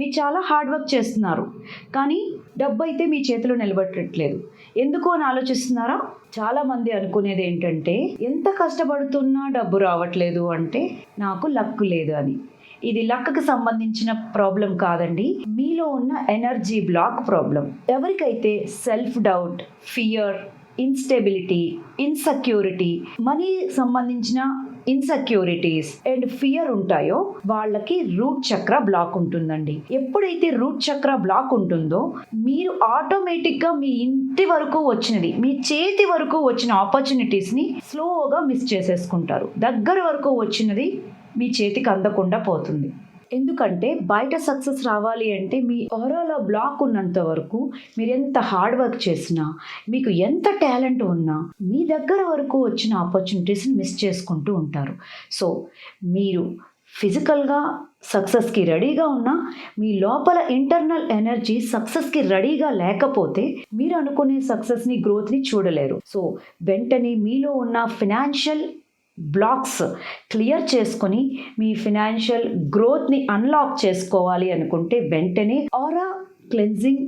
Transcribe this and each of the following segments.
మీరు చాలా hard work చేస్తున్నారు, కానీ డబ్బు అయితే మీ చేతిలో నిలబడట్లేదు. ఎందుకు అని ఆలోచిస్తున్నారా? చాలామంది అనుకునేది ఏంటంటే, ఎంత కష్టపడుతున్నా డబ్బు రావట్లేదు అంటే నాకు లక్ లేదు అని. ఇది లక్కి సంబంధించిన ప్రాబ్లం కాదండి, మీలో ఉన్న ఎనర్జీ బ్లాక్ ప్రాబ్లం. ఎవరికైతే self doubt, fear, instability, insecurity, money సంబంధించిన ఇన్సెక్యూరిటీస్ అండ్ ఫియర్ ఉంటాయో వాళ్ళకి రూట్ చక్ర బ్లాక్ ఉంటుందండి. ఎప్పుడైతే రూట్ చక్ర బ్లాక్ ఉంటుందో మీరు ఆటోమేటిక్గా మీ ఇంటి వరకు వచ్చినది, మీ చేతి వరకు వచ్చిన ఆపర్చునిటీస్ని స్లోగా మిస్ చేసేసుకుంటారు. దగ్గర వరకు వచ్చినది మీ చేతికి అందకుండా పోతుంది. ఎందుకంటే బయట సక్సెస్ రావాలి అంటే మీ ఆరాలో బ్లాక్ ఉన్నంత వరకు మీరు ఎంత హార్డ్ వర్క్ చేసినా, మీకు ఎంత టాలెంట్ ఉన్నా మీ దగ్గర వరకు వచ్చిన ఆపర్చునిటీస్ని మిస్ చేసుకుంటూ ఉంటారు. సో మీరు ఫిజికల్గా సక్సెస్కి రెడీగా ఉన్నా మీ లోపల ఇంటర్నల్ ఎనర్జీ సక్సెస్కి రెడీగా లేకపోతే మీరు అనుకునే సక్సెస్ని, గ్రోత్ని చూడలేరు. సో వెంటనే మీలో ఉన్న ఫినాన్షియల్ బ్లాక్స్ క్లియర్ చేసుకొని మీ ఫినాన్షియల్ గ్రోత్ని అన్లాక్ చేసుకోవాలి అనుకుంటే వెంటనే ఆరా క్లెన్జింగ్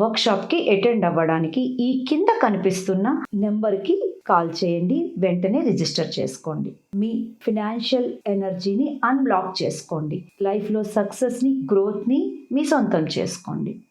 వర్క్షాప్కి అటెండ్ అవ్వడానికి ఈ కింద కనిపిస్తున్న నెంబర్కి కాల్ చేయండి. వెంటనే రిజిస్టర్ చేసుకోండి. మీ ఫినాన్షియల్ ఎనర్జీని అన్బ్లాక్ చేసుకోండి. లైఫ్లో సక్సెస్ని, గ్రోత్ని మీ సొంతం చేసుకోండి.